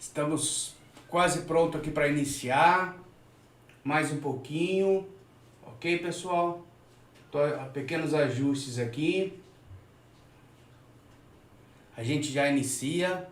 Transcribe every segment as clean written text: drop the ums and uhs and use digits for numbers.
Estamos quase pronto aqui para iniciar. Mais um pouquinho. Ok, pessoal? Pequenos ajustes aqui. A gente já inicia.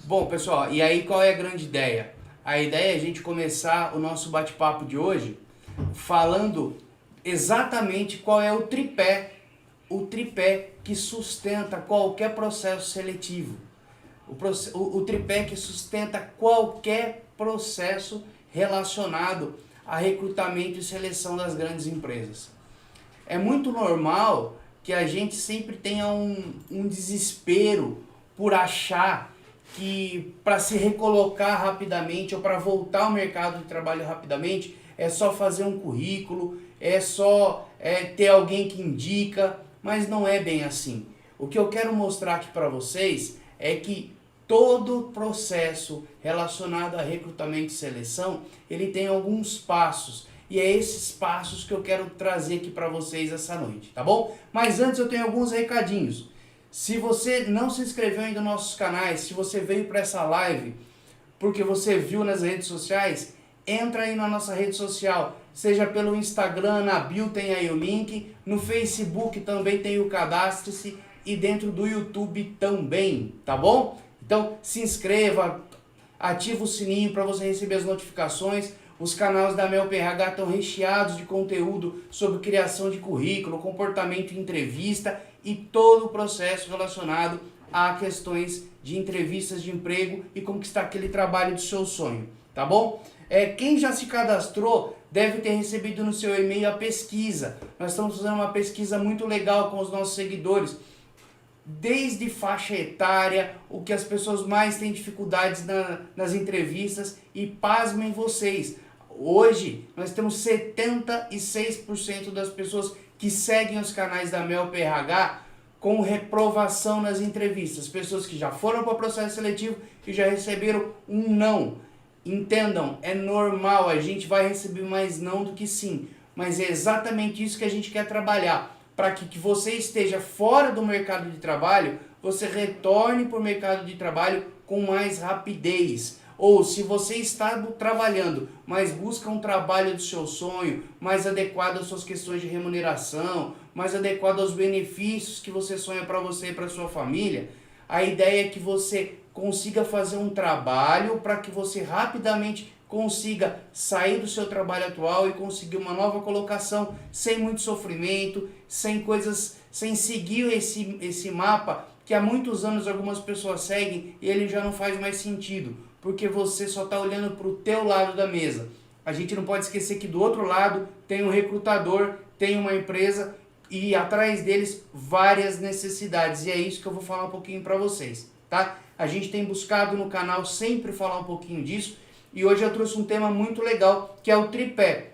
Bom, pessoal, e aí qual é a grande ideia? A ideia é a gente começar o nosso bate-papo de hoje falando exatamente qual é o tripé que sustenta qualquer processo seletivo. O tripé que sustenta qualquer processo relacionado a recrutamento e seleção das grandes empresas. É muito normal que a gente sempre tenha um desespero por achar que para se recolocar rapidamente ou para voltar ao mercado de trabalho rapidamente é só fazer um currículo, é só ter alguém que indica, mas não é bem assim. O que eu quero mostrar aqui para vocês é que todo processo relacionado a recrutamento e seleção, ele tem alguns passos. E é esses passos que eu quero trazer aqui para vocês essa noite, tá bom? Mas antes eu tenho alguns recadinhos. Se você não se inscreveu ainda nos nossos canais, se você veio para essa live porque você viu nas redes sociais, entra aí na nossa rede social, seja pelo Instagram, na bio tem aí o link, no Facebook também tem o cadastre-se e dentro do YouTube também, tá bom? Então se inscreva, ativa o sininho para você receber as notificações. Os canais da Mel PRH estão recheados de conteúdo sobre criação de currículo, comportamento em entrevista e todo o processo relacionado a questões de entrevistas de emprego e conquistar aquele trabalho do seu sonho, tá bom? Quem já se cadastrou deve ter recebido no seu e-mail a pesquisa. Nós estamos fazendo uma pesquisa muito legal com os nossos seguidores, desde faixa etária, o que as pessoas mais têm dificuldades nas entrevistas, e pasmem vocês, hoje nós temos 76% das pessoas que seguem os canais da Mel PRH com reprovação nas entrevistas, pessoas que já foram para o processo seletivo e já receberam um não. Entendam, é normal, a gente vai receber mais não do que sim, mas é exatamente isso que a gente quer trabalhar, para que você esteja fora do mercado de trabalho, você retorne para o mercado de trabalho com mais rapidez. Ou se você está trabalhando, mas busca um trabalho do seu sonho, mais adequado às suas questões de remuneração, mais adequado aos benefícios que você sonha para você e para sua família, a ideia é que você consiga fazer um trabalho para que você rapidamente consiga sair do seu trabalho atual e conseguir uma nova colocação sem muito sofrimento, sem seguir esse mapa que há muitos anos algumas pessoas seguem e ele já não faz mais sentido, porque você só está olhando para o teu lado da mesa. A gente não pode esquecer que do outro lado tem um recrutador, tem uma empresa e atrás deles várias necessidades, e é isso que eu vou falar um pouquinho para vocês, tá? A gente tem buscado no canal sempre falar um pouquinho disso, e hoje eu trouxe um tema muito legal, que é o tripé,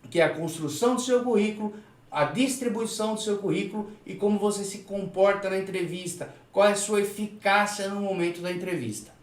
que é a construção do seu currículo, a distribuição do seu currículo e como você se comporta na entrevista, qual é a sua eficácia no momento da entrevista.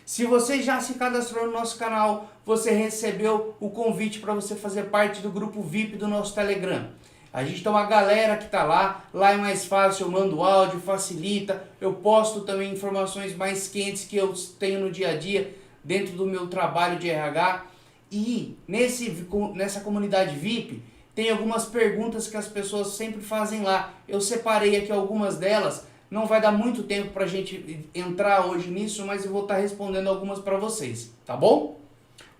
Se você já se cadastrou no nosso canal, você recebeu o convite para você fazer parte do grupo VIP do nosso Telegram. A gente tem uma galera que está lá é mais fácil, eu mando áudio, facilita, eu posto também informações mais quentes que eu tenho no dia a dia dentro do meu trabalho de RH. E nessa comunidade VIP tem algumas perguntas que as pessoas sempre fazem lá. Eu separei aqui algumas delas. Não vai dar muito tempo para a gente entrar hoje nisso, mas eu vou estar respondendo algumas para vocês, tá bom?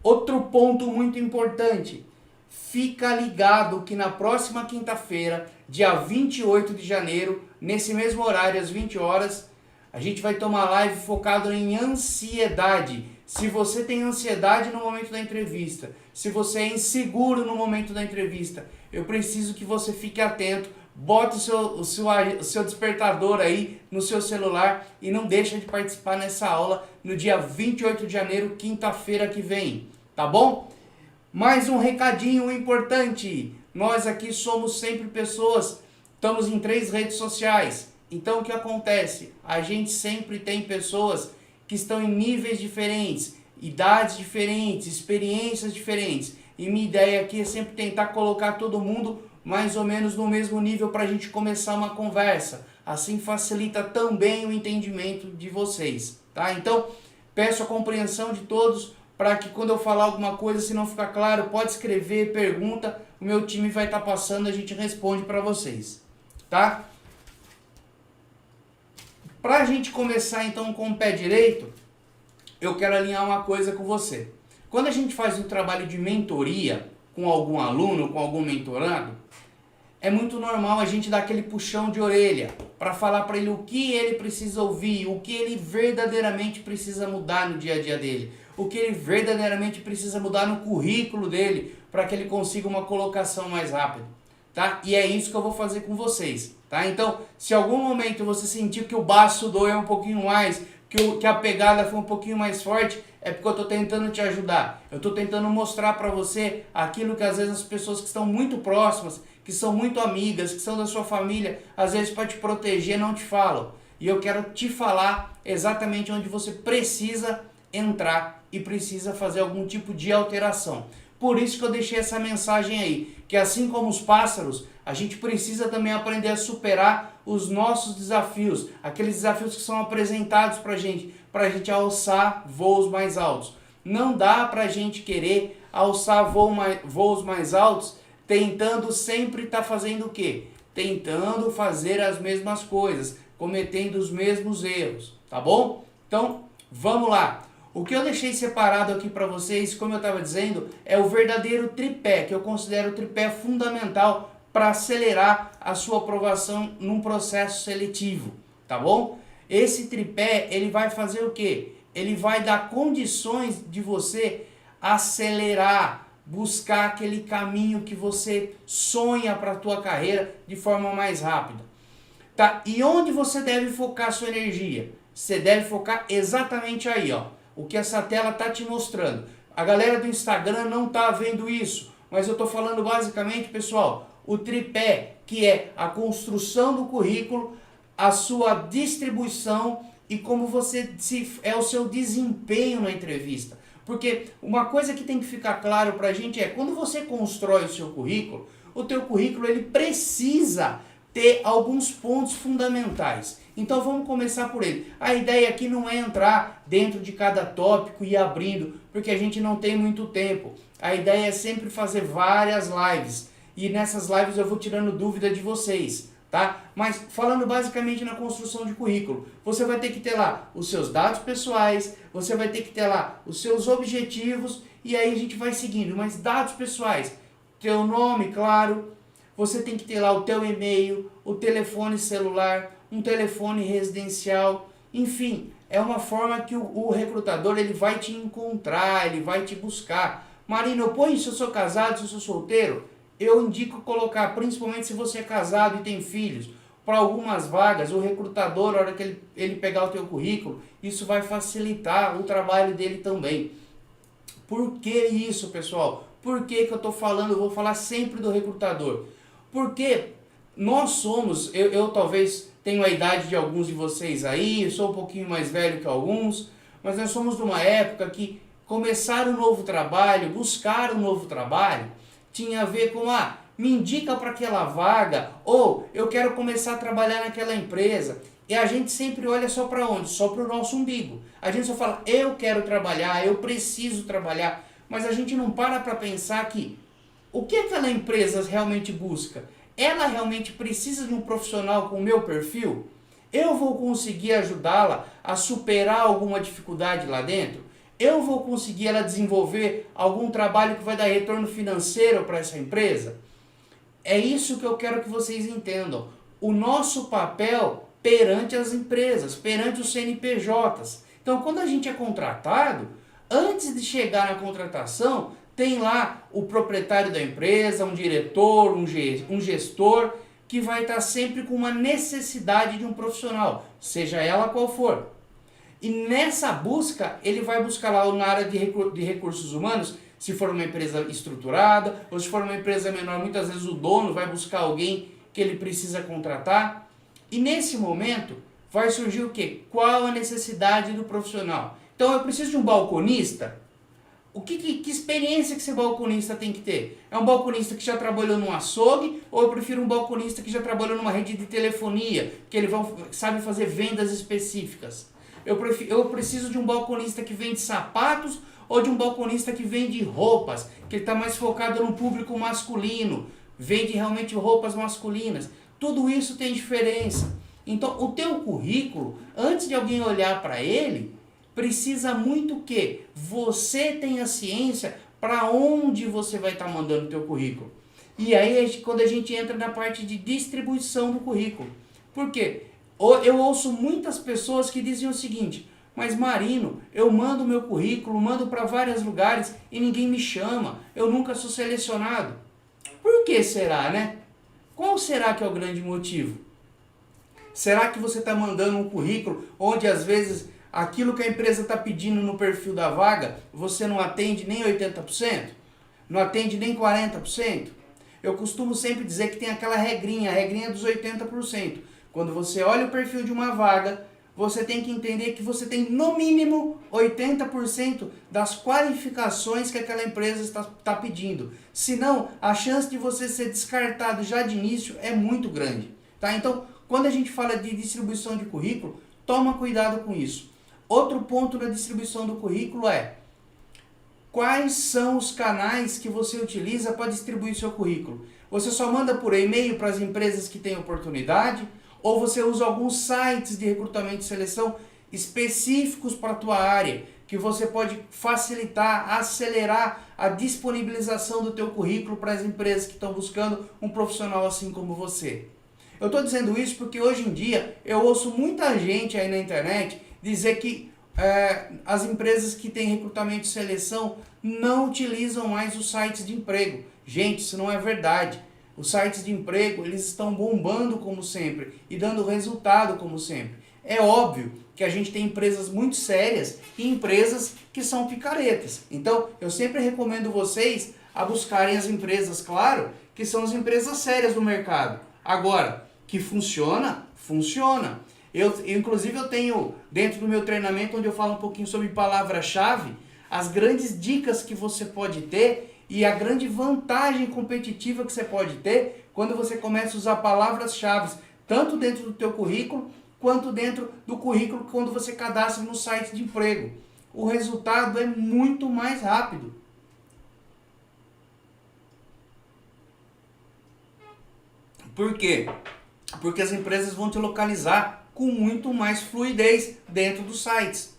Outro ponto muito importante, fica ligado que na próxima quinta-feira, dia 28 de janeiro, nesse mesmo horário, às 20 horas, a gente vai ter uma live focada em ansiedade. Se você tem ansiedade no momento da entrevista, se você é inseguro no momento da entrevista, eu preciso que você fique atento. Bota o seu despertador aí no seu celular e não deixa de participar nessa aula no dia 28 de janeiro, quinta-feira que vem, tá bom? Mais um recadinho importante, nós aqui somos sempre pessoas, estamos em 3 redes sociais, então o que acontece? A gente sempre tem pessoas que estão em níveis diferentes, idades diferentes, experiências diferentes, e minha ideia aqui é sempre tentar colocar todo mundo mais ou menos no mesmo nível para a gente começar uma conversa. Assim facilita também o entendimento de vocês, tá? Então, peço a compreensão de todos para que quando eu falar alguma coisa, se não ficar claro, pode escrever, pergunta, o meu time vai estar passando, a gente responde para vocês, tá? Para a gente começar então com o pé direito, eu quero alinhar uma coisa com você. Quando a gente faz um trabalho de mentoria com algum aluno, com algum mentorando, é muito normal a gente dar aquele puxão de orelha para falar para ele o que ele precisa ouvir, o que ele verdadeiramente precisa mudar no dia a dia dele, o que ele verdadeiramente precisa mudar no currículo dele para que ele consiga uma colocação mais rápida, tá? E é isso que eu vou fazer com vocês, tá? Então, se em algum momento você sentir que o baço doeu um pouquinho mais, que a pegada foi um pouquinho mais forte, é porque eu estou tentando te ajudar. Eu estou tentando mostrar para você aquilo que às vezes as pessoas que estão muito próximas, que são muito amigas, que são da sua família, às vezes para te proteger não te falam. E eu quero te falar exatamente onde você precisa entrar e precisa fazer algum tipo de alteração. Por isso que eu deixei essa mensagem aí, que assim como os pássaros, a gente precisa também aprender a superar os nossos desafios, aqueles desafios que são apresentados para a gente alçar voos mais altos. Não dá para a gente querer alçar voos mais altos tentando sempre estar fazendo o quê? Tentando fazer as mesmas coisas, cometendo os mesmos erros, tá bom? Então, vamos lá. O que eu deixei separado aqui para vocês, como eu estava dizendo, é o verdadeiro tripé, que eu considero o tripé fundamental para acelerar a sua aprovação num processo seletivo, tá bom? Esse tripé, ele vai fazer o quê? Ele vai dar condições de você acelerar, buscar aquele caminho que você sonha para a tua carreira de forma mais rápida, tá? E onde você deve focar sua energia? Você deve focar exatamente aí, ó. O que essa tela está te mostrando. A galera do Instagram não está vendo isso, mas eu estou falando basicamente, pessoal, o tripé, que é a construção do currículo, a sua distribuição e como é o seu desempenho na entrevista. Porque uma coisa que tem que ficar claro para a gente é, quando você constrói o seu currículo, o teu currículo ele precisa ter alguns pontos fundamentais. Então vamos começar por ele. A ideia aqui não é entrar dentro de cada tópico e ir abrindo, porque a gente não tem muito tempo. A ideia é sempre fazer várias lives. E nessas lives eu vou tirando dúvida de vocês, tá? Mas falando basicamente na construção de currículo, você vai ter que ter lá os seus dados pessoais, você vai ter que ter lá os seus objetivos, e aí a gente vai seguindo. Mas dados pessoais, teu nome, claro, você tem que ter lá o teu e-mail, o telefone celular, um telefone residencial, enfim, é uma forma que o recrutador ele vai te encontrar, ele vai te buscar. Marina, eu ponho se eu sou casado, se eu sou solteiro? Eu indico colocar, principalmente se você é casado e tem filhos, para algumas vagas, o recrutador, na hora que ele pegar o teu currículo, isso vai facilitar o trabalho dele também. Por que isso, pessoal? Por que eu estou falando, eu vou falar sempre do recrutador? Porque nós somos, eu talvez tenho a idade de alguns de vocês aí, eu sou um pouquinho mais velho que alguns, mas nós somos numa época que começar um novo trabalho, buscar um novo trabalho, tinha a ver com, me indica para aquela vaga, ou eu quero começar a trabalhar naquela empresa. E a gente sempre olha só para onde? Só para o nosso umbigo. A gente só fala, eu quero trabalhar, eu preciso trabalhar, mas a gente não para pensar que o que aquela empresa realmente busca? Ela realmente precisa de um profissional com o meu perfil? Eu vou conseguir ajudá-la a superar alguma dificuldade lá dentro? Eu vou conseguir ela desenvolver algum trabalho que vai dar retorno financeiro para essa empresa? É isso que eu quero que vocês entendam. O nosso papel perante as empresas, perante os CNPJs. Então, quando a gente é contratado, antes de chegar na contratação, tem lá o proprietário da empresa, um diretor, um gestor, que vai estar sempre com uma necessidade de um profissional, seja ela qual for. E nessa busca, ele vai buscar lá na área de recursos humanos, se for uma empresa estruturada, ou se for uma empresa menor, muitas vezes o dono vai buscar alguém que ele precisa contratar. E nesse momento, vai surgir o quê? Qual a necessidade do profissional? Então, eu preciso de um balconista? Que experiência que esse balconista tem que ter? É um balconista que já trabalhou num açougue, ou eu prefiro um balconista que já trabalhou numa rede de telefonia, que ele sabe fazer vendas específicas? Eu preciso de um balconista que vende sapatos, ou de um balconista que vende roupas, que está mais focado no público masculino, vende realmente roupas masculinas. Tudo isso tem diferença. Então, o teu currículo, antes de alguém olhar para ele, precisa muito que você tenha ciência para onde você vai estar mandando o teu currículo. E aí, quando a gente entra na parte de distribuição do currículo. Por quê? Eu ouço muitas pessoas que dizem o seguinte, mas Marino, eu mando meu currículo, mando para vários lugares e ninguém me chama, eu nunca sou selecionado. Por que será, né? Qual será que é o grande motivo? Será que você está mandando um currículo onde às vezes aquilo que a empresa está pedindo no perfil da vaga, você não atende nem 80%? Não atende nem 40%? Eu costumo sempre dizer que tem aquela regrinha, a regrinha dos 80%. Quando você olha o perfil de uma vaga, você tem que entender que você tem no mínimo 80% das qualificações que aquela empresa está pedindo. Senão, a chance de você ser descartado já de início é muito grande. Tá? Então, quando a gente fala de distribuição de currículo, toma cuidado com isso. Outro ponto na distribuição do currículo é quais são os canais que você utiliza para distribuir seu currículo. Você só manda por e-mail para as empresas que têm oportunidade? Ou você usa alguns sites de recrutamento e seleção específicos para a tua área, que você pode facilitar, acelerar a disponibilização do teu currículo para as empresas que estão buscando um profissional assim como você. Eu estou dizendo isso porque hoje em dia eu ouço muita gente aí na internet dizer que as empresas que têm recrutamento e seleção não utilizam mais os sites de emprego. Gente, isso não é verdade. Os sites de emprego, eles estão bombando como sempre e dando resultado como sempre. É óbvio que a gente tem empresas muito sérias e empresas que são picaretas. Então, eu sempre recomendo vocês a buscarem as empresas, claro, que são as empresas sérias do mercado. Agora, que funciona, funciona. Inclusive, eu tenho dentro do meu treinamento, onde eu falo um pouquinho sobre palavra-chave, as grandes dicas que você pode ter e a grande vantagem competitiva que você pode ter quando você começa a usar palavras-chave, tanto dentro do teu currículo, quanto dentro do currículo quando você cadastra no site de emprego. O resultado é muito mais rápido. Por quê? Porque as empresas vão te localizar com muito mais fluidez dentro dos sites.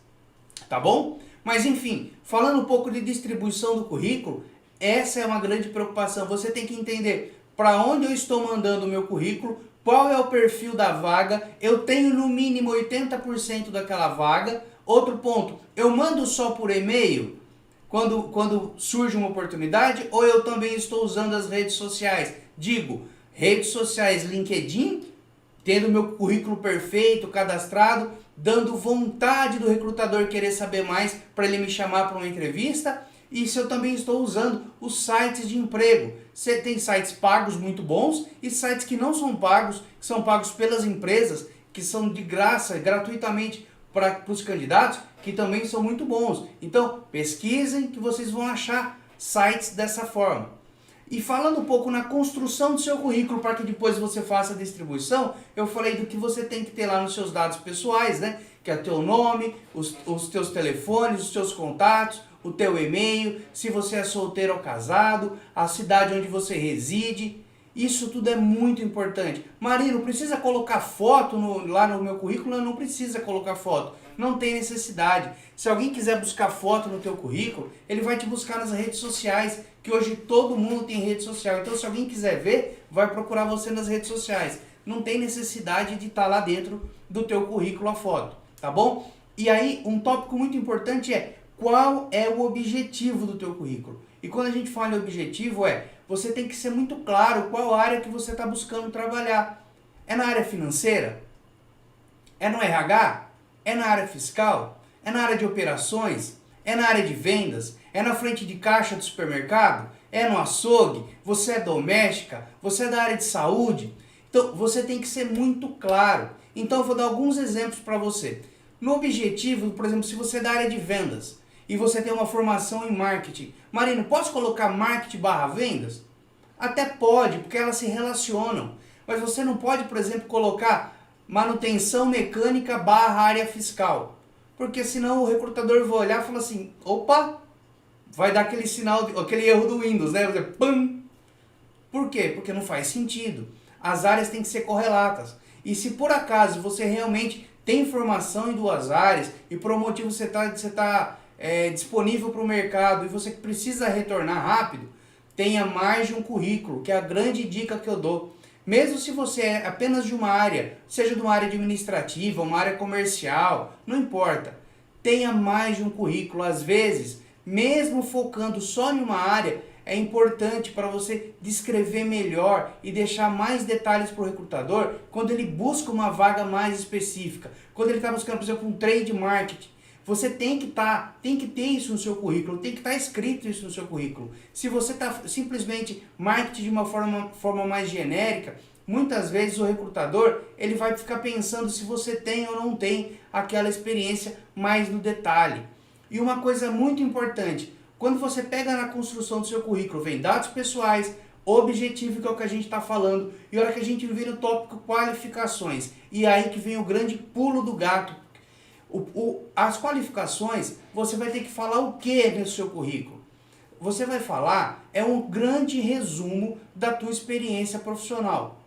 Tá bom? Mas enfim, falando um pouco de distribuição do currículo, essa é uma grande preocupação. Você tem que entender para onde eu estou mandando o meu currículo, qual é o perfil da vaga, eu tenho no mínimo 80% daquela vaga. Outro ponto, eu mando só por e-mail quando surge uma oportunidade, ou eu também estou usando as redes sociais? Digo, redes sociais, LinkedIn, tendo meu currículo perfeito, cadastrado, dando vontade do recrutador querer saber mais para ele me chamar para uma entrevista. E se eu também estou usando os sites de emprego. Você tem sites pagos muito bons e sites que não são pagos, que são pagos pelas empresas, que são de graça, gratuitamente, para os candidatos que também são muito bons. Então, pesquisem que vocês vão achar sites dessa forma. E falando um pouco na construção do seu currículo para que depois você faça a distribuição, eu falei do que você tem que ter lá nos seus dados pessoais, né? Que é o teu nome, os teus telefones, os teus contatos, o teu e-mail, se você é solteiro ou casado, a cidade onde você reside. Isso tudo é muito importante. Marino, precisa colocar foto lá no meu currículo? Não precisa colocar foto. Não tem necessidade. Se alguém quiser buscar foto no teu currículo, ele vai te buscar nas redes sociais, que hoje todo mundo tem rede social. Então, se alguém quiser ver, vai procurar você nas redes sociais. Não tem necessidade de estar lá dentro do teu currículo a foto, tá bom? E aí, um tópico muito importante é qual é o objetivo do teu currículo. E quando a gente fala em objetivo, você tem que ser muito claro qual área que você está buscando trabalhar. É na área financeira? É no RH? É na área fiscal? É na área de operações? É na área de vendas? É na frente de caixa do supermercado? É no açougue? Você é doméstica? Você é da área de saúde? Então, você tem que ser muito claro. Então, eu vou dar alguns exemplos para você. No objetivo, por exemplo, se você é da área de vendas e você tem uma formação em marketing. Marino, posso colocar marketing / vendas? Até pode, porque elas se relacionam. Mas você não pode, por exemplo, colocar manutenção mecânica / área fiscal. Porque senão o recrutador vai olhar e falar assim, opa, vai dar aquele sinal, aquele erro do Windows, né? Vai dizer, pam! Por quê? Porque não faz sentido. As áreas têm que ser correlatas. E se por acaso você realmente tem formação em duas áreas e por um motivo você está disponível para o mercado e você precisa retornar rápido, tenha mais de um currículo, que é a grande dica que eu dou. Mesmo se você é apenas de uma área, seja de uma área administrativa, uma área comercial, não importa. Tenha mais de um currículo. Às vezes, mesmo focando só em uma área, é importante para você descrever melhor e deixar mais detalhes para o recrutador quando ele busca uma vaga mais específica. Quando ele está buscando, por exemplo, um trade marketing. Você tem que ter isso no seu currículo, tem que estar escrito isso no seu currículo. Se você está simplesmente marketing de uma forma mais genérica, muitas vezes o recrutador ele vai ficar pensando se você tem ou não tem aquela experiência mais no detalhe. E uma coisa muito importante, quando você pega na construção do seu currículo, vem dados pessoais, objetivo, que é o que a gente está falando, e a hora que a gente vira o tópico qualificações, e aí que vem o grande pulo do gato. As qualificações, você vai ter que falar o que no seu currículo? Você vai falar, é um grande resumo da tua experiência profissional.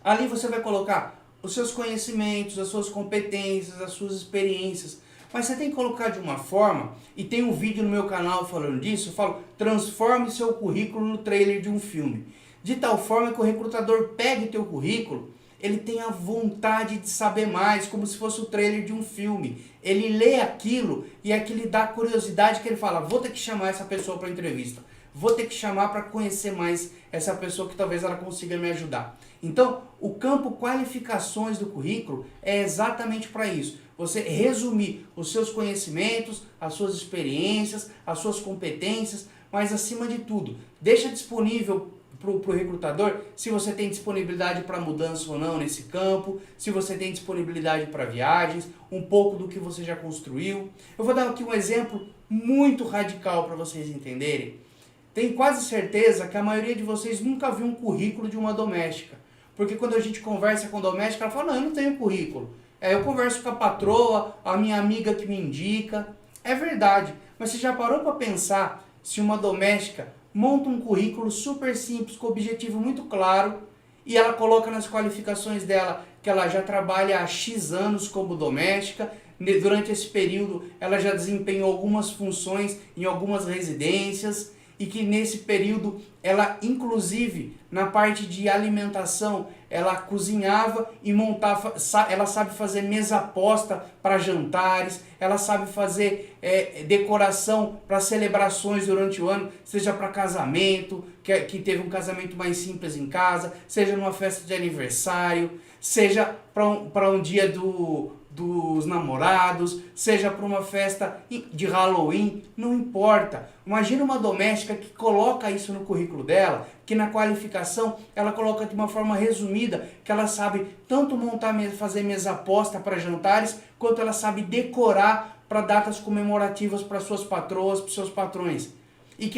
Ali você vai colocar os seus conhecimentos, as suas competências, as suas experiências. Mas você tem que colocar de uma forma, e tem um vídeo no meu canal falando disso, eu falo, transforme seu currículo no trailer de um filme. De tal forma que o recrutador pegue teu currículo, ele tem a vontade de saber mais, como se fosse o trailer de um filme. Ele lê aquilo e aquilo dá curiosidade que ele fala, vou ter que chamar essa pessoa para entrevista. Vou ter que chamar para conhecer mais essa pessoa que talvez ela consiga me ajudar. Então, o campo qualificações do currículo é exatamente para isso. Você resumir os seus conhecimentos, as suas experiências, as suas competências, mas acima de tudo, deixa disponível para o recrutador se você tem disponibilidade para mudança ou não nesse campo, se você tem disponibilidade para viagens, um pouco do que você já construiu. Eu vou dar aqui um exemplo muito radical para vocês entenderem. Tenho quase certeza que a maioria de vocês nunca viu um currículo de uma doméstica. Porque quando a gente conversa com doméstica, ela fala, não, eu não tenho currículo. Eu converso com a patroa, a minha amiga que me indica. É verdade, mas você já parou para pensar se uma doméstica monta um currículo super simples, com objetivo muito claro, e ela coloca nas qualificações dela que ela já trabalha há X anos como doméstica, durante esse período ela já desempenhou algumas funções em algumas residências, e que nesse período ela, inclusive, na parte de alimentação, ela cozinhava e montava, ela sabe fazer mesa posta para jantares, ela sabe fazer decoração para celebrações durante o ano, seja para casamento, que teve um casamento mais simples em casa, seja numa festa de aniversário, seja para um dia do dos namorados, seja para uma festa de Halloween, não importa. Imagina uma doméstica que coloca isso no currículo dela, que na qualificação ela coloca de uma forma resumida, que ela sabe tanto montar, fazer mesa posta para jantares, quanto ela sabe decorar para datas comemorativas para suas patroas, para seus patrões. E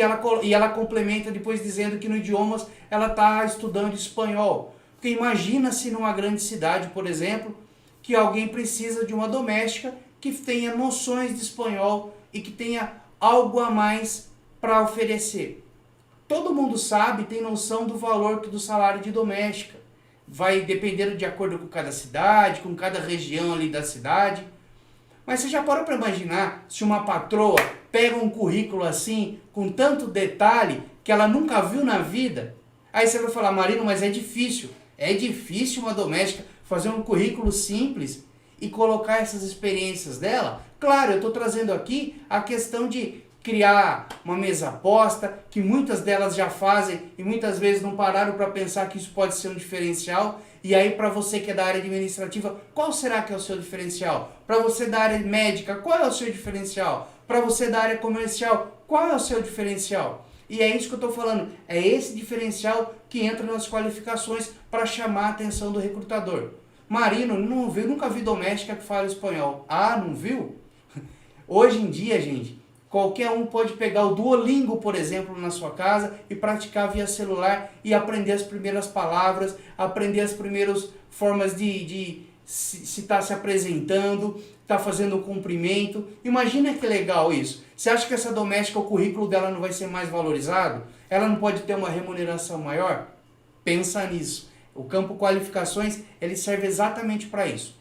ela complementa depois dizendo que no idiomas ela está estudando espanhol. Porque imagina se numa grande cidade, por exemplo, que alguém precisa de uma doméstica que tenha noções de espanhol e que tenha algo a mais para oferecer. Todo mundo sabe, tem noção do valor do salário de doméstica. Vai depender de acordo com cada cidade, com cada região ali da cidade. Mas você já parou para imaginar se uma patroa pega um currículo assim, com tanto detalhe, que ela nunca viu na vida? Aí você vai falar, Marino, mas é difícil. É difícil uma doméstica fazer um currículo simples e colocar essas experiências dela? Claro, eu estou trazendo aqui a questão de criar uma mesa posta, que muitas delas já fazem e muitas vezes não pararam para pensar que isso pode ser um diferencial. E aí, para você que é da área administrativa, qual será que é o seu diferencial? Para você da área médica, qual é o seu diferencial? Para você da área comercial, qual é o seu diferencial? E é isso que eu estou falando, é esse diferencial que entra nas qualificações para chamar a atenção do recrutador. Marino, não viu, nunca vi doméstica que fala espanhol. Ah, não viu? Hoje em dia, gente, qualquer um pode pegar o Duolingo, por exemplo, na sua casa e praticar via celular e aprender as primeiras palavras, aprender as primeiras formas de se está se apresentando, está fazendo o cumprimento. Imagina que legal isso. Você acha que essa doméstica, o currículo dela não vai ser mais valorizado? Ela não pode ter uma remuneração maior? Pensa nisso. O campo qualificações, ele serve exatamente para isso.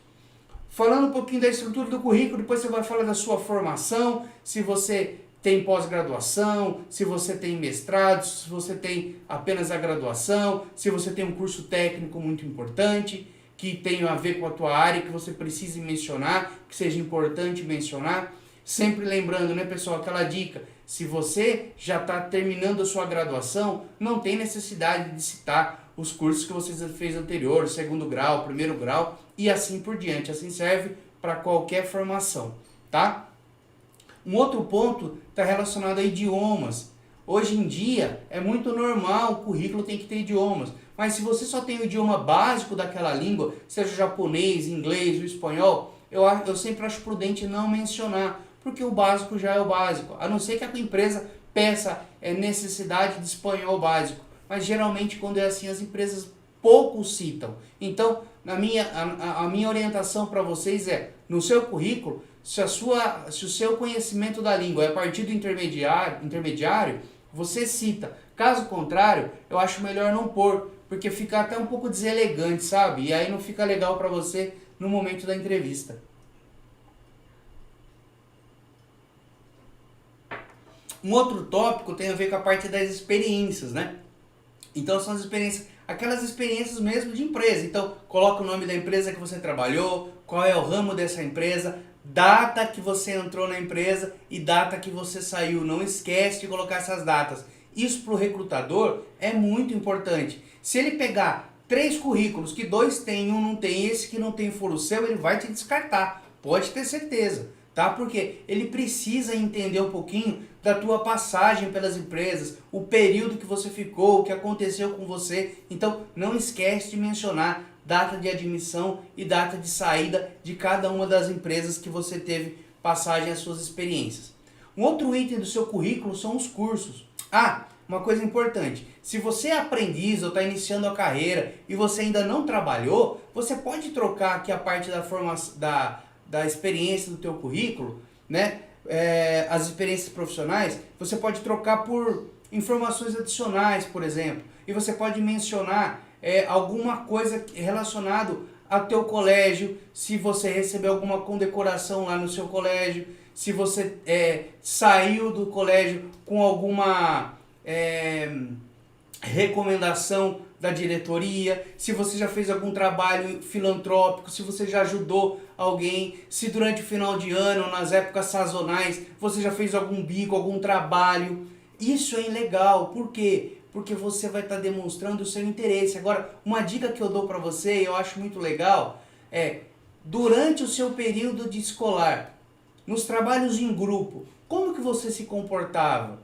Falando um pouquinho da estrutura do currículo, depois você vai falar da sua formação, se você tem pós-graduação, se você tem mestrado, se você tem apenas a graduação, se você tem um curso técnico muito importante, que tenha a ver com a tua área, que você precise mencionar, que seja importante mencionar. Sempre lembrando, né, pessoal, aquela dica, se você já está terminando a sua graduação, não tem necessidade de citar os cursos que você fez anterior, segundo grau, primeiro grau e assim por diante. Assim serve para qualquer formação, tá? Um outro ponto está relacionado a idiomas. Hoje em dia é muito normal, o currículo tem que ter idiomas, mas se você só tem o idioma básico daquela língua, seja o japonês, inglês, o espanhol, eu sempre acho prudente não mencionar, porque o básico já é o básico, a não ser que a tua empresa peça necessidade de espanhol básico, mas geralmente quando é assim as empresas pouco citam. Então, a minha orientação para vocês é, no seu currículo, se o seu conhecimento da língua é a partir do intermediário, você cita. Caso contrário, eu acho melhor não pôr, porque fica até um pouco deselegante, sabe? E aí não fica legal para você no momento da entrevista. Um outro tópico tem a ver com a parte das experiências, né? Então são as experiências, aquelas experiências mesmo de empresa. Então coloca o nome da empresa que você trabalhou, qual é o ramo dessa empresa, data que você entrou na empresa e data que você saiu. Não esquece de colocar essas datas. Isso para o recrutador é muito importante. Se ele pegar 3 currículos, que 2 tem, um não tem, esse que não tem for o seu, ele vai te descartar. Pode ter certeza, tá? Porque ele precisa entender um pouquinho da tua passagem pelas empresas, o período que você ficou, o que aconteceu com você. Então, não esquece de mencionar data de admissão e data de saída de cada uma das empresas que você teve passagem às suas experiências. Um outro item do seu currículo são os cursos. Ah, uma coisa importante, se você é aprendiz ou está iniciando a carreira e você ainda não trabalhou, você pode trocar aqui a parte da formação, da experiência do teu currículo, né? As experiências profissionais, você pode trocar por informações adicionais, por exemplo, e você pode mencionar alguma coisa relacionada ao teu colégio, se você recebeu alguma condecoração lá no seu colégio, se você saiu do colégio com alguma recomendação da diretoria, se você já fez algum trabalho filantrópico, se você já ajudou alguém, se durante o final de ano, nas épocas sazonais, você já fez algum bico, algum trabalho. Isso é legal, por quê? Porque você vai estar demonstrando o seu interesse. Agora, uma dica que eu dou para você, e eu acho muito legal, durante o seu período de escolar, nos trabalhos em grupo, como que você se comportava?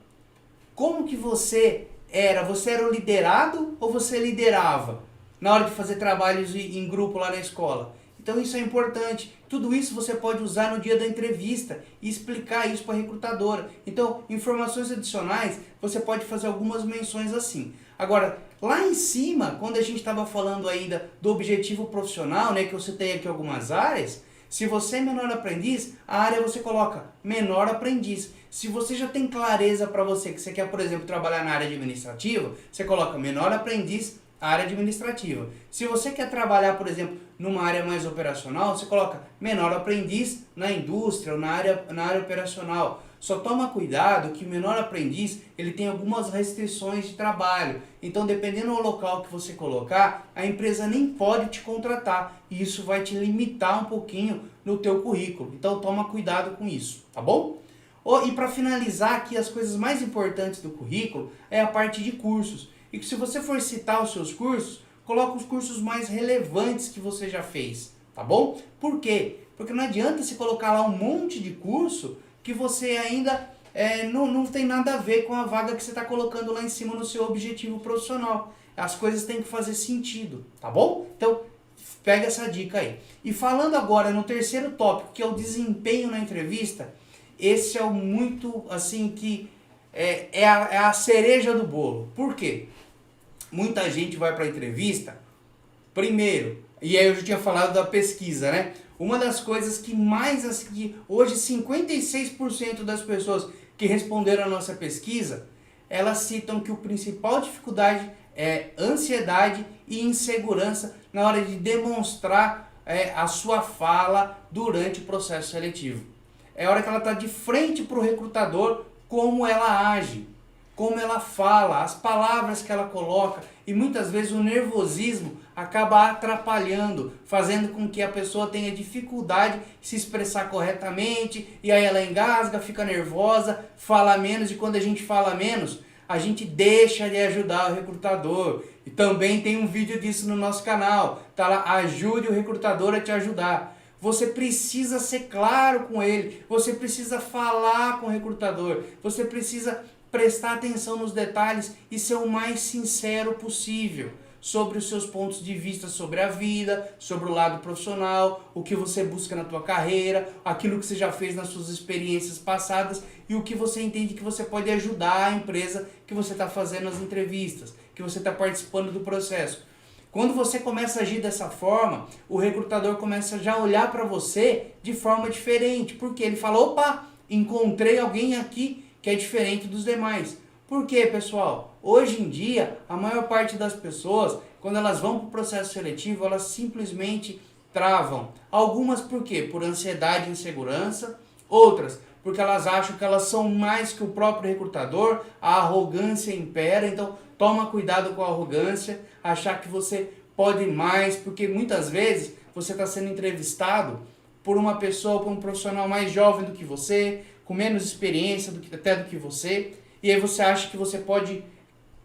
Como que você era? Você era o liderado ou você liderava na hora de fazer trabalhos em grupo lá na escola? Então isso é importante. Tudo isso você pode usar no dia da entrevista e explicar isso para a recrutadora. Então, informações adicionais, você pode fazer algumas menções assim. Agora, lá em cima, quando a gente estava falando ainda do objetivo profissional, né, que eu citei aqui algumas áreas, se você é menor aprendiz, a área você coloca menor aprendiz. Se você já tem clareza para você que você quer, por exemplo, trabalhar na área administrativa, você coloca menor aprendiz, área administrativa. Se você quer trabalhar, por exemplo, numa área mais operacional, você coloca menor aprendiz na indústria ou na área operacional. Só toma cuidado que o menor aprendiz ele tem algumas restrições de trabalho. Então, dependendo do local que você colocar, a empresa nem pode te contratar. E isso vai te limitar um pouquinho no teu currículo. Então, toma cuidado com isso, tá bom? E para finalizar aqui, as coisas mais importantes do currículo é a parte de cursos. E que se você for citar os seus cursos, coloca os cursos mais relevantes que você já fez, tá bom? Por quê? Porque não adianta você colocar lá um monte de curso que você ainda não tem nada a ver com a vaga que você está colocando lá em cima no seu objetivo profissional. As coisas têm que fazer sentido, tá bom? Então, pega essa dica aí. E falando agora no terceiro tópico, que é o desempenho na entrevista, esse é o muito, assim, que é a cereja do bolo. Por quê? Muita gente vai para a entrevista, primeiro, e aí eu já tinha falado da pesquisa, né? Uma das coisas que mais, assim, hoje 56% das pessoas que responderam a nossa pesquisa, elas citam que a principal dificuldade é ansiedade e insegurança na hora de demonstrar a sua fala durante o processo seletivo. É a hora que ela está de frente para o recrutador, como ela age, como ela fala, as palavras que ela coloca, e muitas vezes o nervosismo acaba atrapalhando, fazendo com que a pessoa tenha dificuldade de se expressar corretamente, e aí ela engasga, fica nervosa, fala menos, e quando a gente fala menos, a gente deixa de ajudar o recrutador. E também tem um vídeo disso no nosso canal, tá lá, ajude o recrutador a te ajudar. Você precisa ser claro com ele, você precisa falar com o recrutador, você precisa prestar atenção nos detalhes e ser o mais sincero possível sobre os seus pontos de vista sobre a vida, sobre o lado profissional, o que você busca na tua carreira, aquilo que você já fez nas suas experiências passadas e o que você entende que você pode ajudar a empresa que você está fazendo as entrevistas, que você está participando do processo. Quando você começa a agir dessa forma, o recrutador começa já a olhar para você de forma diferente, porque ele fala, opa, encontrei alguém aqui que é diferente dos demais. Por quê, pessoal? Hoje em dia, a maior parte das pessoas, quando elas vão para o processo seletivo, elas simplesmente travam. Algumas por quê? Por ansiedade e insegurança. Outras porque elas acham que elas são mais que o próprio recrutador, a arrogância impera, então toma cuidado com a arrogância, achar que você pode mais, porque muitas vezes você está sendo entrevistado por uma pessoa, por um profissional mais jovem do que você, com menos experiência até do que você, e aí você acha que você pode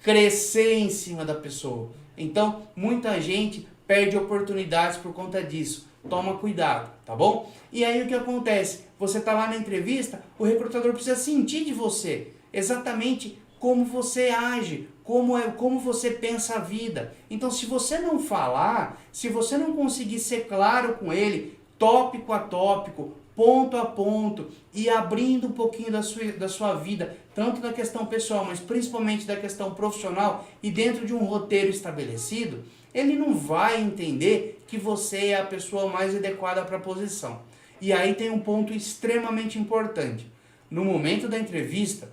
crescer em cima da pessoa. Então, muita gente perde oportunidades por conta disso. Toma cuidado, tá bom? E aí o que acontece? Você tá lá na entrevista, o recrutador precisa sentir de você exatamente como você age, como você pensa a vida. Então, se você não falar, se você não conseguir ser claro com ele, tópico a tópico, ponto a ponto, e abrindo um pouquinho da sua vida, tanto da questão pessoal, mas principalmente da questão profissional, e dentro de um roteiro estabelecido, ele não vai entender que você é a pessoa mais adequada para a posição. E aí tem um ponto extremamente importante. No momento da entrevista,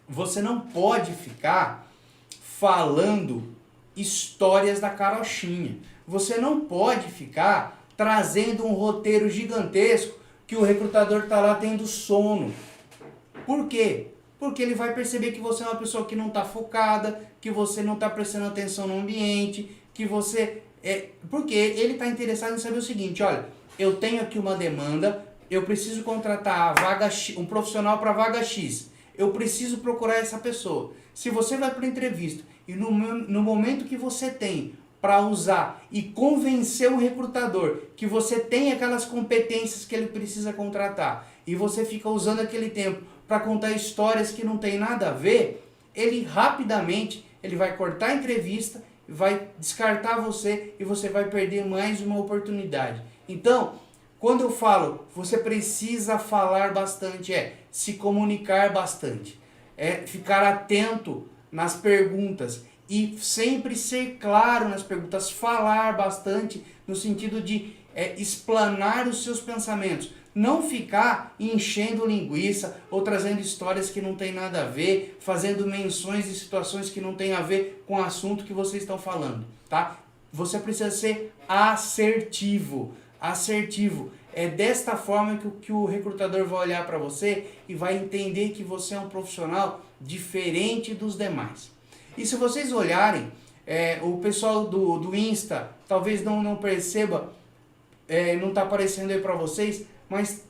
você não pode ficar falando histórias da carochinha. Você não pode ficar trazendo um roteiro gigantesco que o recrutador está lá tendo sono. Por quê? Porque ele vai perceber que você é uma pessoa que não está focada, que você não está prestando atenção no ambiente, que você... Porque ele está interessado em saber o seguinte, olha, eu tenho aqui uma demanda, eu preciso contratar a vaga X, um profissional para a vaga X, eu preciso procurar essa pessoa. Se você vai para a entrevista e no momento que você tem para usar e convencer o recrutador que você tem aquelas competências que ele precisa contratar e você fica usando aquele tempo para contar histórias que não tem nada a ver, ele rapidamente ele vai cortar a entrevista, vai descartar você e você vai perder mais uma oportunidade. Então, quando eu falo, você precisa falar bastante, se comunicar bastante, ficar atento nas perguntas e sempre ser claro nas perguntas, falar bastante no sentido de explanar os seus pensamentos. Não ficar enchendo linguiça ou trazendo histórias que não tem nada a ver, fazendo menções de situações que não tem a ver com o assunto que vocês estão falando, tá? Você precisa ser assertivo. Assertivo. É desta forma que o recrutador vai olhar para você e vai entender que você é um profissional diferente dos demais. E se vocês olharem, o pessoal do Insta talvez não perceba, não está aparecendo aí para vocês, mas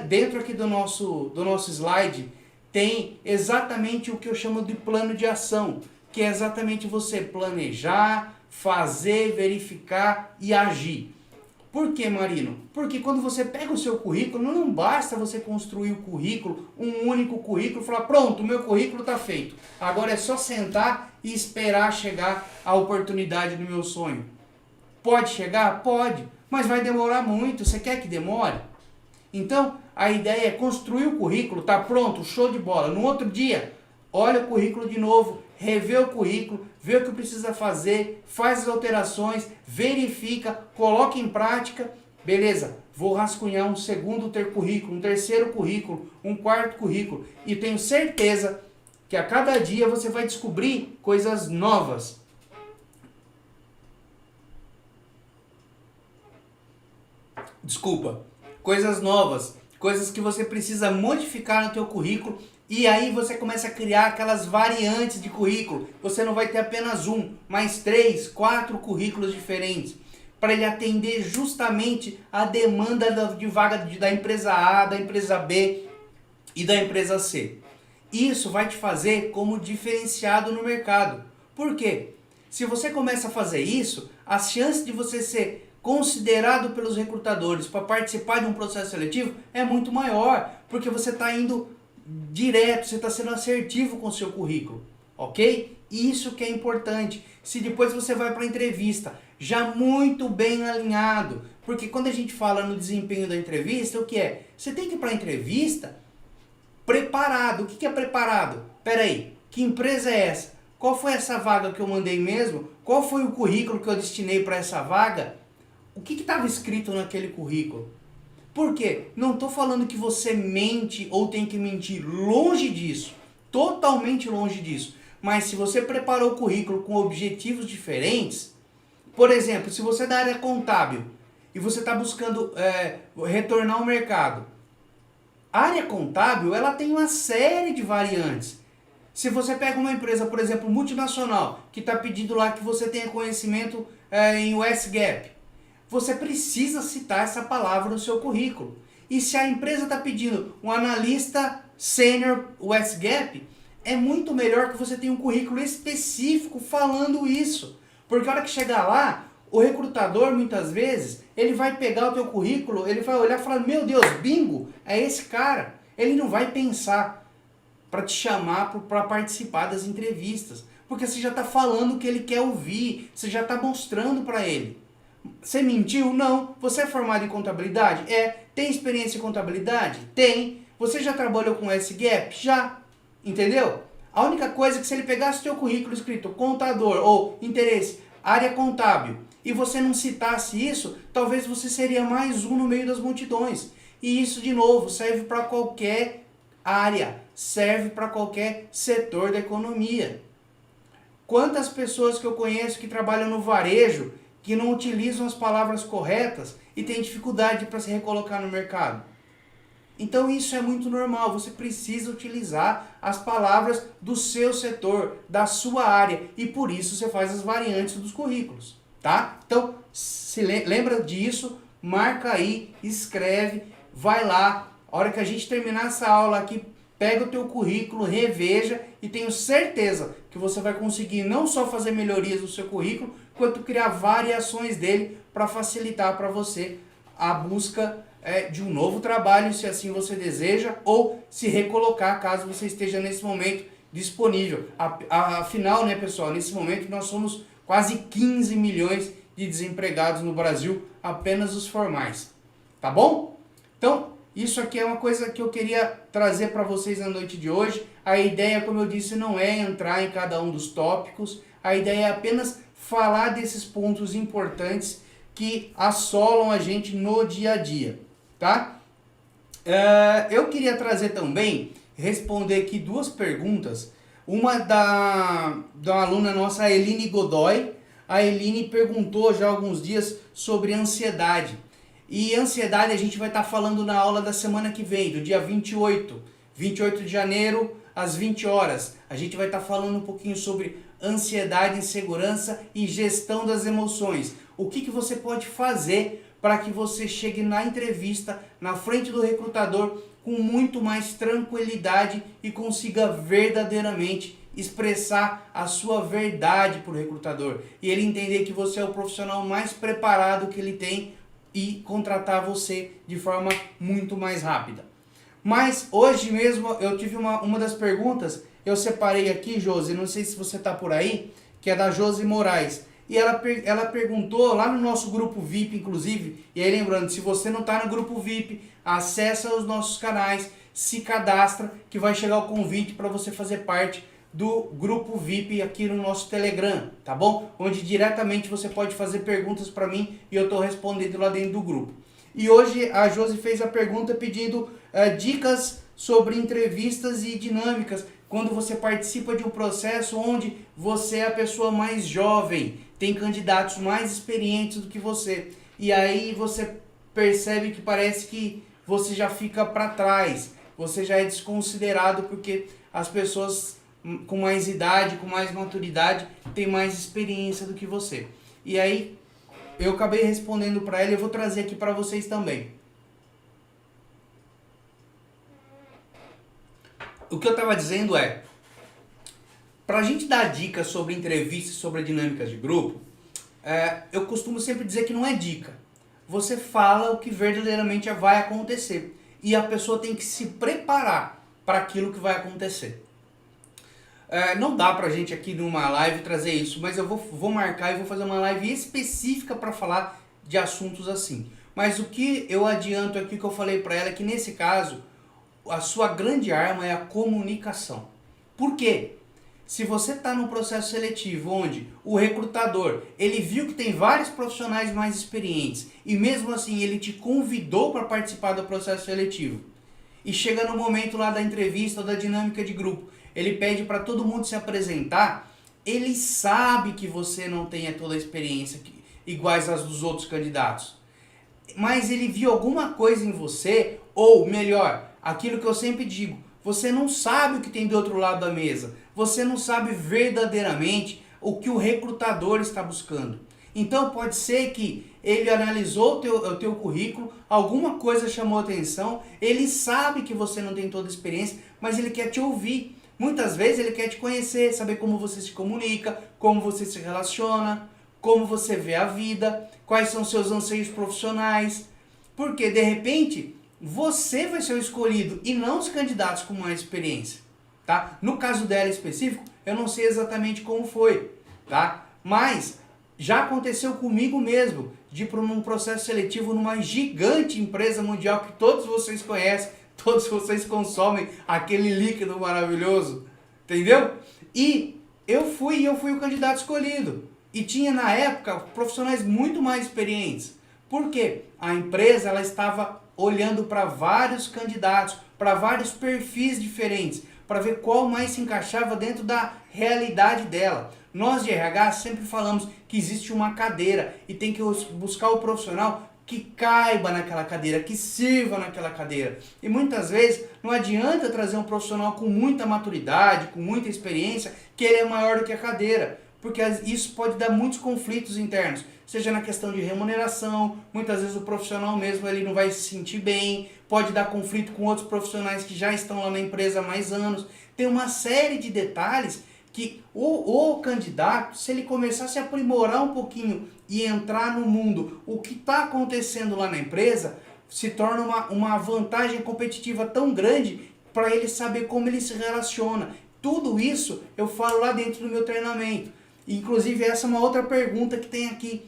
dentro aqui do nosso slide tem exatamente o que eu chamo de plano de ação, que é exatamente você planejar, fazer, verificar e agir. Por que, Marino? Porque quando você pega o seu currículo, não basta você construir o currículo, um único currículo, e falar, pronto, o meu currículo está feito. Agora é só sentar e esperar chegar a oportunidade do meu sonho. Pode chegar? Pode, mas vai demorar muito. Você quer que demore? Então, a ideia é construir o currículo, tá pronto, show de bola. No outro dia, olha o currículo de novo, revê o currículo, vê o que precisa fazer, faz as alterações, verifica, coloca em prática, beleza, vou rascunhar um segundo currículo, um terceiro currículo, um quarto currículo, e tenho certeza que a cada dia você vai descobrir coisas novas. Coisas novas, coisas que você precisa modificar no teu currículo. E aí você começa a criar aquelas variantes de currículo. Você não vai ter apenas um, mas 3, 4 currículos diferentes. Para ele atender justamente a demanda de vaga da empresa A, da empresa B e da empresa C. Isso vai te fazer como diferenciado no mercado. Por quê? Se você começa a fazer isso, as chances de você ser considerado pelos recrutadores para participar de um processo seletivo é muito maior. Porque você está indo direto, você está sendo assertivo com o seu currículo, ok? Isso que é importante. Se depois você vai para a entrevista já muito bem alinhado, porque quando a gente fala no desempenho da entrevista, o que é? Você tem que ir para a entrevista preparado. O que é preparado? Peraí, que empresa é essa? Qual foi essa vaga que eu mandei mesmo? Qual foi o currículo que eu destinei para essa vaga? O que estava escrito naquele currículo? Por quê? Não estou falando que você mente ou tem que mentir, longe disso, totalmente longe disso. Mas se você preparou o currículo com objetivos diferentes, por exemplo, se você é da área contábil e você está buscando retornar ao mercado, a área contábil ela tem uma série de variantes. Se você pega uma empresa, por exemplo, multinacional, que está pedindo lá que você tenha conhecimento em US GAAP, você precisa citar essa palavra no seu currículo. E se a empresa está pedindo um analista sênior US GAAP, é muito melhor que você tenha um currículo específico falando isso. Porque a hora que chegar lá, o recrutador, muitas vezes, ele vai pegar o teu currículo, ele vai olhar e falar, meu Deus, bingo, é esse cara. Ele não vai pensar para te chamar para participar das entrevistas. Porque você já está falando o que ele quer ouvir, você já está mostrando para ele. Você mentiu? Não. Você é formado em contabilidade? Tem experiência em contabilidade? Tem. Você já trabalhou com SGAP? Já. Entendeu? A única coisa é que se ele pegasse o teu currículo escrito contador ou interesse, área contábil, e você não citasse isso, talvez você seria mais um no meio das multidões. E isso, de novo, serve para qualquer área, serve para qualquer setor da economia. Quantas pessoas que eu conheço que trabalham no varejo que não utilizam as palavras corretas e têm dificuldade para se recolocar no mercado? Então isso é muito normal, você precisa utilizar as palavras do seu setor, da sua área, e por isso você faz as variantes dos currículos, tá? Então, se lembra disso, marca aí, escreve, vai lá, a hora que a gente terminar essa aula aqui, pega o teu currículo, reveja e tenho certeza que você vai conseguir não só fazer melhorias no seu currículo, quanto criar variações dele para facilitar para você a busca de um novo trabalho, se assim você deseja, ou se recolocar caso você esteja nesse momento disponível. Afinal, né, pessoal, nesse momento nós somos quase 15 milhões de desempregados no Brasil, apenas os formais. Tá bom? Então, isso aqui é uma coisa que eu queria trazer para vocês na noite de hoje. A ideia, como eu disse, não é entrar em cada um dos tópicos. A ideia é apenas falar desses pontos importantes que assolam a gente no dia a dia, tá? Eu queria trazer também, responder aqui duas perguntas. Uma da aluna nossa, a Eline Godoy. A Eline perguntou já há alguns dias sobre ansiedade. E ansiedade a gente vai estar falando na aula da semana que vem, do dia 28 de janeiro, às 20 horas. A gente vai estar falando um pouquinho sobre ansiedade, insegurança e gestão das emoções. O que você pode fazer para que você chegue na entrevista, na frente do recrutador, com muito mais tranquilidade e consiga verdadeiramente expressar a sua verdade para o recrutador. E ele entender que você é o profissional mais preparado que ele tem e contratar você de forma muito mais rápida. Mas hoje mesmo eu tive uma das perguntas, eu separei aqui, Josi, não sei se você está por aí, que é da Josi Moraes. E ela perguntou lá no nosso grupo VIP, inclusive, e aí lembrando, se você não está no grupo VIP, acessa os nossos canais, se cadastra, que vai chegar o convite para você fazer parte do grupo VIP aqui no nosso Telegram, tá bom? Onde diretamente você pode fazer perguntas para mim e eu estou respondendo lá dentro do grupo. E hoje a Josi fez a pergunta pedindo dicas sobre entrevistas e dinâmicas quando você participa de um processo onde você é a pessoa mais jovem, tem candidatos mais experientes do que você. E aí você percebe que parece que você já fica para trás, você já é desconsiderado porque as pessoas com mais idade, com mais maturidade, têm mais experiência do que você. E aí eu acabei respondendo para ela e eu vou trazer aqui para vocês também. O que eu estava dizendo é, para a gente dar dicas sobre entrevistas, sobre dinâmicas de grupo, eu costumo sempre dizer que não é dica. Você fala o que verdadeiramente vai acontecer. E a pessoa tem que se preparar para aquilo que vai acontecer. Não dá pra gente aqui numa live trazer isso, mas eu vou marcar e vou fazer uma live específica para falar de assuntos assim. Mas o que eu adianto aqui que eu falei para ela é que nesse caso, a sua grande arma é a comunicação. Por quê? Se você está num processo seletivo onde o recrutador, ele viu que tem vários profissionais mais experientes e mesmo assim ele te convidou para participar do processo seletivo e chega no momento lá da entrevista ou da dinâmica de grupo, ele pede para todo mundo se apresentar, ele sabe que você não tem toda a experiência iguais às dos outros candidatos. Mas ele viu alguma coisa em você, ou melhor, aquilo que eu sempre digo, você não sabe o que tem do outro lado da mesa. Você não sabe verdadeiramente o que o recrutador está buscando. Então pode ser que ele analisou o teu currículo, alguma coisa chamou a atenção, ele sabe que você não tem toda a experiência, mas ele quer te ouvir. Muitas vezes ele quer te conhecer, saber como você se comunica, como você se relaciona, como você vê a vida, quais são seus anseios profissionais. Porque de repente você vai ser o escolhido e não os candidatos com mais experiência. Tá? No caso dela específico, eu não sei exatamente como foi, tá? Mas já aconteceu comigo mesmo, de ir para um processo seletivo numa gigante empresa mundial que todos vocês conhecem, todos vocês consomem aquele líquido maravilhoso, entendeu? E eu fui o candidato escolhido. E tinha na época profissionais muito mais experientes. Por quê? A empresa ela estava olhando para vários candidatos, para vários perfis diferentes, para ver qual mais se encaixava dentro da realidade dela. Nós de RH sempre falamos que existe uma cadeira e tem que buscar o profissional que caiba naquela cadeira, que sirva naquela cadeira. E muitas vezes não adianta trazer um profissional com muita maturidade, com muita experiência, que ele é maior do que a cadeira, porque isso pode dar muitos conflitos internos, seja na questão de remuneração, muitas vezes o profissional mesmo ele não vai se sentir bem, pode dar conflito com outros profissionais que já estão lá na empresa há mais anos. Tem uma série de detalhes que o candidato, se ele começar a se aprimorar um pouquinho e entrar no mundo, o que está acontecendo lá na empresa, se torna uma vantagem competitiva tão grande para ele saber como ele se relaciona. Tudo isso eu falo lá dentro do meu treinamento. Inclusive, essa é uma outra pergunta que tem aqui.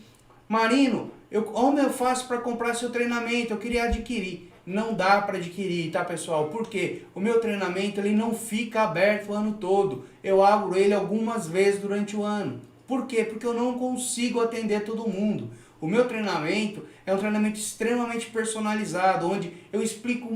Marino, como eu faço para comprar seu treinamento? Eu queria adquirir. Não dá para adquirir, tá, pessoal? Porque o meu treinamento ele não fica aberto o ano todo. Eu abro ele algumas vezes durante o ano. Por quê? Porque eu não consigo atender todo mundo. O meu treinamento é um treinamento extremamente personalizado, onde eu explico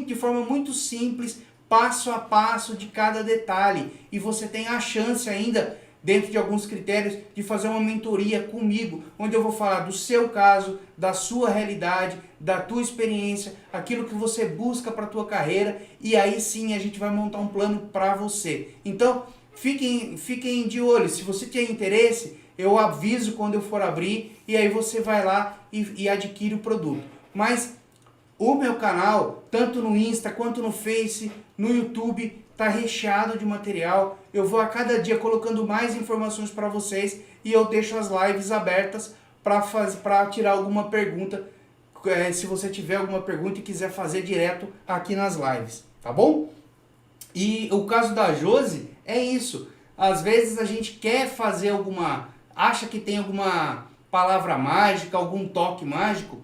de forma muito simples, passo a passo de cada detalhe. E você tem a chance ainda, dentro de alguns critérios, de fazer uma mentoria comigo, onde eu vou falar do seu caso, da sua realidade, da tua experiência, aquilo que você busca para a tua carreira, e aí sim a gente vai montar um plano para você. Então, fiquem de olho. Se você tem interesse, eu aviso quando eu for abrir, e aí você vai lá e adquire o produto. Mas o meu canal, tanto no Insta quanto no Face, no YouTube, está recheado de material. Eu vou a cada dia colocando mais informações para vocês e eu deixo as lives abertas para tirar alguma pergunta, se você tiver alguma pergunta e quiser fazer direto aqui nas lives, tá bom? E o caso da Josi é isso. Às vezes a gente quer fazer acha que tem alguma palavra mágica, algum toque mágico,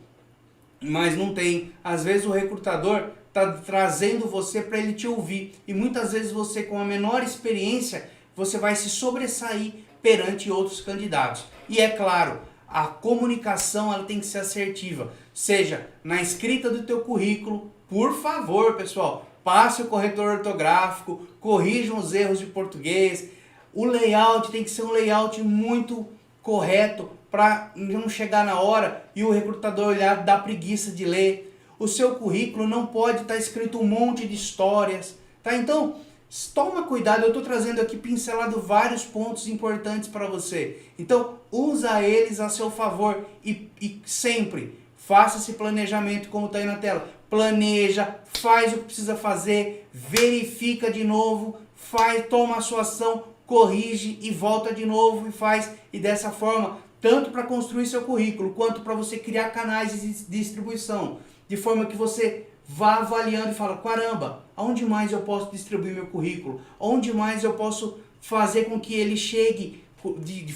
mas não tem. Às vezes o recrutador está trazendo você para ele te ouvir. E muitas vezes você, com a menor experiência, você vai se sobressair perante outros candidatos. E é claro, a comunicação ela tem que ser assertiva. Seja na escrita do teu currículo, por favor, pessoal, passe o corretor ortográfico, corrijam os erros de português. O layout tem que ser um layout muito correto para não chegar na hora e o recrutador olhar, dar preguiça de ler. O seu currículo não pode estar escrito um monte de histórias, tá? Então, toma cuidado, eu estou trazendo aqui pincelado vários pontos importantes para você. Então, usa eles a seu favor e sempre faça esse planejamento como está aí na tela. Planeja, faz o que precisa fazer, verifica de novo, toma a sua ação, corrige e volta de novo e faz. E dessa forma, tanto para construir seu currículo, quanto para você criar canais de distribuição, de forma que você vá avaliando e fala, caramba, aonde mais eu posso distribuir meu currículo? Onde mais eu posso fazer com que ele chegue,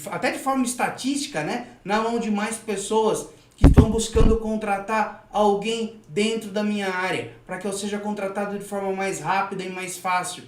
até de forma estatística, né, na mão de mais pessoas que estão buscando contratar alguém dentro da minha área, para que eu seja contratado de forma mais rápida e mais fácil.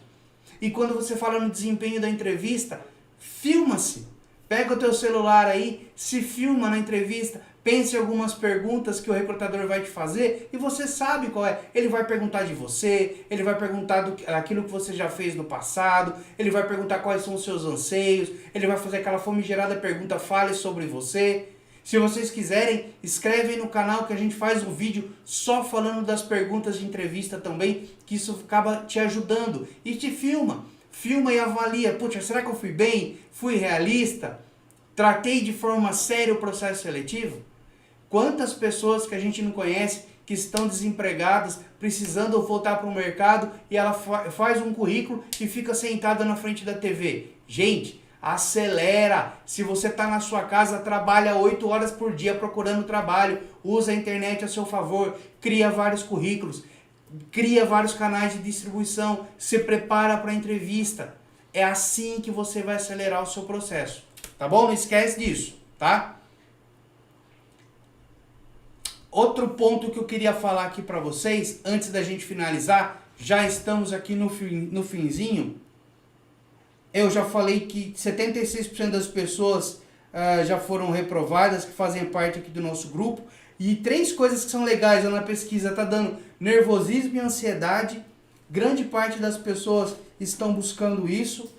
E quando você fala no desempenho da entrevista, filma-se. Pega o teu celular aí, se filma na entrevista, pense em algumas perguntas que o recrutador vai te fazer e você sabe qual é. Ele vai perguntar de você, ele vai perguntar daquilo que você já fez no passado, ele vai perguntar quais são os seus anseios, ele vai fazer aquela famigerada pergunta, fale sobre você. Se vocês quiserem, escrevem no canal que a gente faz um vídeo só falando das perguntas de entrevista também, que isso acaba te ajudando. E te filma e avalia. Puxa, será que eu fui bem? Fui realista? Tratei de forma séria o processo seletivo? Quantas pessoas que a gente não conhece que estão desempregadas, precisando voltar para o mercado e ela faz um currículo e fica sentada na frente da TV? Gente, acelera! Se você está na sua casa, trabalha 8 horas por dia procurando trabalho, usa a internet a seu favor, cria vários currículos, cria vários canais de distribuição, se prepara para a entrevista. É assim que você vai acelerar o seu processo, tá bom? Não esquece disso, tá? Outro ponto que eu queria falar aqui para vocês, antes da gente finalizar, já estamos aqui no finzinho. Eu já falei que 76% das pessoas já foram reprovadas, que fazem parte aqui do nosso grupo. E 3 coisas que são legais na pesquisa, tá dando nervosismo e ansiedade. Grande parte das pessoas estão buscando isso,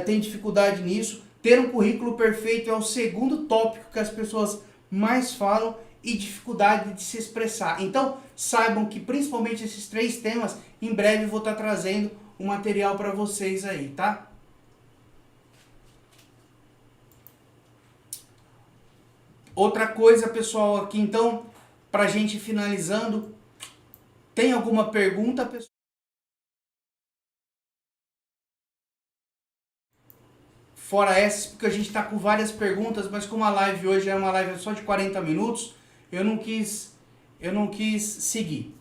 tem dificuldade nisso. Ter um currículo perfeito é o segundo tópico que as pessoas mais falam, e dificuldade de se expressar. Então, saibam que principalmente esses 3 temas, em breve eu vou estar trazendo um material para vocês aí, tá? Outra coisa, pessoal, aqui então, pra gente finalizando, Tem alguma pergunta, pessoal? Fora essas, porque a gente está com várias perguntas, mas como a live hoje é uma live só de 40 minutos, eu não quis seguir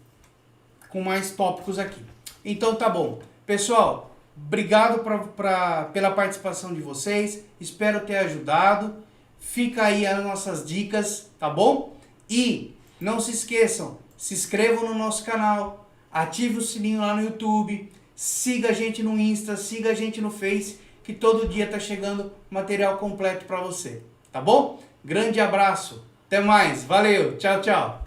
com mais tópicos aqui. Então tá bom. Pessoal, obrigado pela participação de vocês, espero ter ajudado. Fica aí as nossas dicas, tá bom? E não se esqueçam, se inscrevam no nosso canal, ative o sininho lá no YouTube, siga a gente no Insta, siga a gente no Face, que todo dia tá chegando material completo para você, tá bom? Grande abraço, até mais, valeu, tchau, tchau.